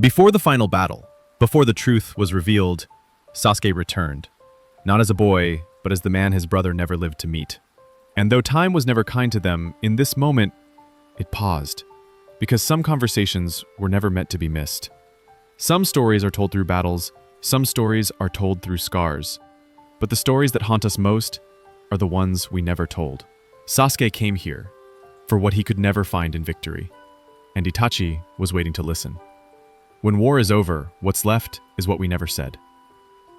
Before the final battle, before the truth was revealed, Sasuke returned, not as a boy, but as the man his brother never lived to meet. And though time was never kind to them, in this moment, it paused, because some conversations were never meant to be missed. Some stories are told through battles, some stories are told through scars, but the stories that haunt us most are the ones we never told. Sasuke came here for what he could never find in victory, and Itachi was waiting to listen. When war is over, what's left is what we never said.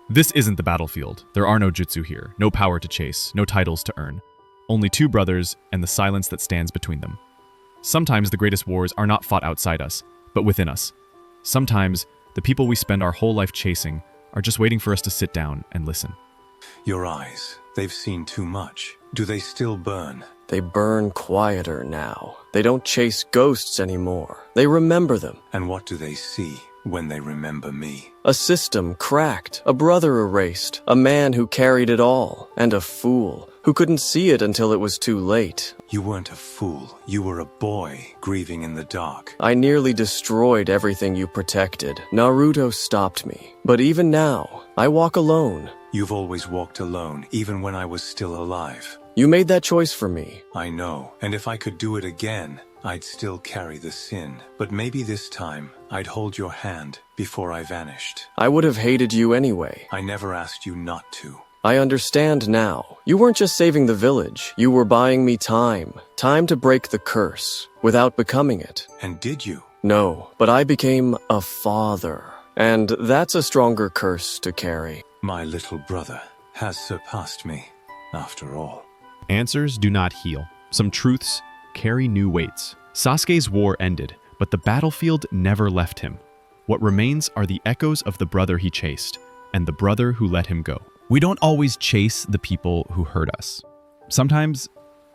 This isn't the battlefield. There are no jutsu here, no power to chase, no titles to earn. Only two brothers and the silence that stands between them. Sometimes the greatest wars are not fought outside us, but within us. Sometimes the people we spend our whole life chasing are just waiting for us to sit down and listen. Your eyes, they've seen too much. Do they still burn? They burn quieter now. They don't chase ghosts anymore. They remember them. And what do they see when they remember me? A system cracked, a brother erased, a man who carried it all, and a fool who couldn't see it until it was too late. You weren't a fool. You were a boy grieving in the dark. I nearly destroyed everything you protected. Naruto stopped me. But even now, I walk alone. You've always walked alone, even when I was still alive. You made that choice for me. I know, and if I could do it again, I'd still carry the sin. But maybe this time, I'd hold your hand before I vanished. I would have hated you anyway. I never asked you not to. I understand now. You weren't just saving the village. You were buying me time. Time to break the curse, without becoming it. And did you? No, but I became a father. And that's a stronger curse to carry. My little brother has surpassed me, after all. Answers do not heal. Some truths carry new weights. Sasuke's war ended, but the battlefield never left him. What remains are the echoes of the brother he chased, and the brother who let him go. We don't always chase the people who hurt us. Sometimes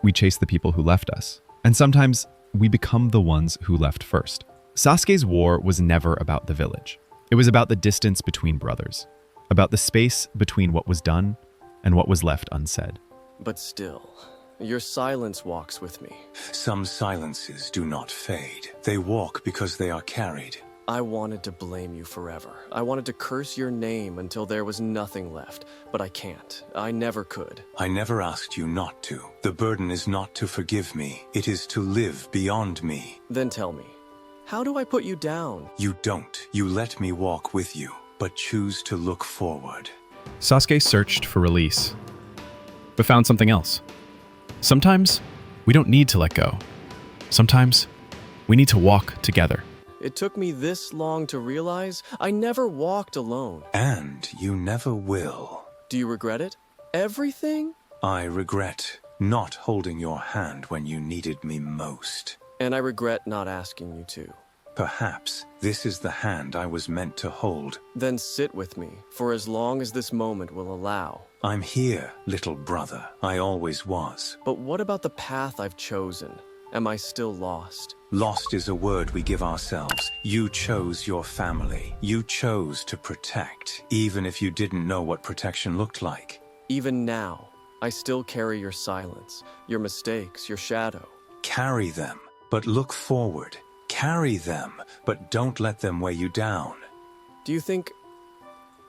we chase the people who left us, and sometimes we become the ones who left first. Sasuke's war was never about the village. It was about the distance between brothers, about the space between what was done and what was left unsaid. But still, your silence walks with me. Some silences do not fade. They walk because they are carried. I wanted to blame you forever. I wanted to curse your name until there was nothing left. But I can't. I never could. I never asked you not to. The burden is not to forgive me. It is to live beyond me. Then tell me, how do I put you down? You don't. You let me walk with you, but choose to look forward. Sasuke searched for release, but found something else. Sometimes we don't need to let go. Sometimes we need to walk together. It took me this long to realize I never walked alone. And you never will. Do you regret it? Everything? I regret not holding your hand when you needed me most. And I regret not asking you to. Perhaps this is the hand I was meant to hold. Then sit with me for as long as this moment will allow. I'm here, little brother. I always was. But what about the path I've chosen? Am I still lost? Lost is a word we give ourselves. You chose your family. You chose to protect, even if you didn't know what protection looked like. Even now, I still carry your silence, your mistakes, your shadow. Carry them, but look forward. Carry them, but don't let them weigh you down. Do you think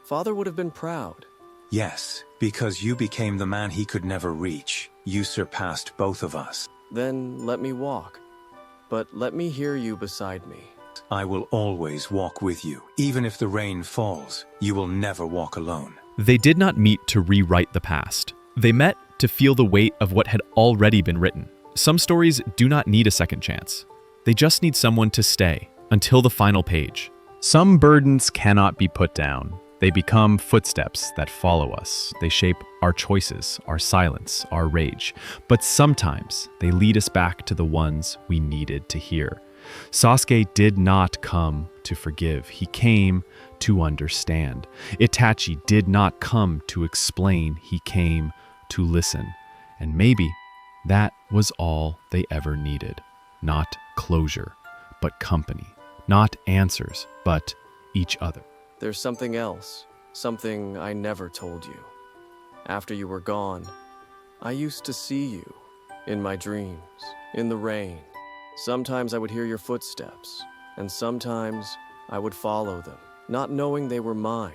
Father would have been proud? Yes, because you became the man he could never reach. You surpassed both of us. Then let me walk. But let me hear you beside me. I will always walk with you. Even if the rain falls, you will never walk alone. They did not meet to rewrite the past. They met to feel the weight of what had already been written. Some stories do not need a second chance. They just need someone to stay until the final page. Some burdens cannot be put down. They become footsteps that follow us. They shape our choices, our silence, our rage. But sometimes they lead us back to the ones we needed to hear. Sasuke did not come to forgive. He came to understand. Itachi did not come to explain. He came to listen. And maybe that was all they ever needed. Not closure, but company. Not answers, but each other. There's something else, something I never told you. After you were gone, I used to see you in my dreams, in the rain. Sometimes I would hear your footsteps, and sometimes I would follow them, not knowing they were mine.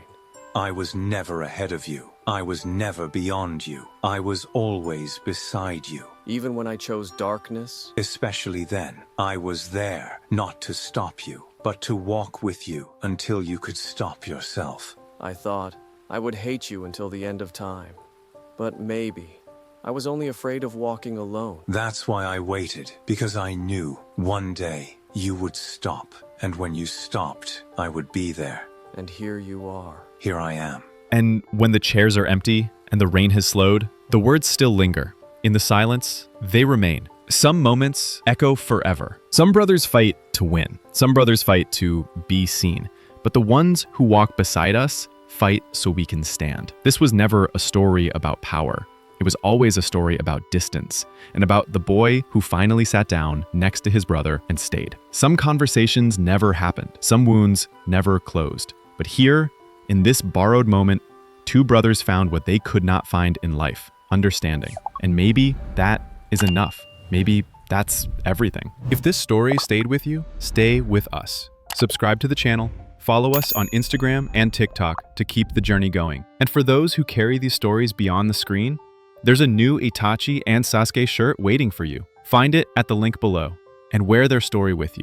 I was never ahead of you. I was never beyond you. I was always beside you. Even when I chose darkness, Especially then, I was there, not to stop you, but to walk with you until you could stop yourself. I thought I would hate you until the end of time. But maybe I was only afraid of walking alone. That's why I waited, because I knew one day you would stop. And when you stopped, I would be there. And here you are. Here I am. And when the chairs are empty and the rain has slowed, the words still linger. In the silence, they remain. Some moments echo forever. Some brothers fight to win. Some brothers fight to be seen. But the ones who walk beside us fight so we can stand. This was never a story about power. It was always a story about distance and about the boy who finally sat down next to his brother and stayed. Some conversations never happened. Some wounds never closed. But here, in this borrowed moment, two brothers found what they could not find in life: understanding. And maybe that is enough. Maybe that's everything. If this story stayed with you, stay with us. Subscribe to the channel, follow us on Instagram and TikTok to keep the journey going. And for those who carry these stories beyond the screen, there's a new Itachi and Sasuke shirt waiting for you. Find it at the link below and wear their story with you.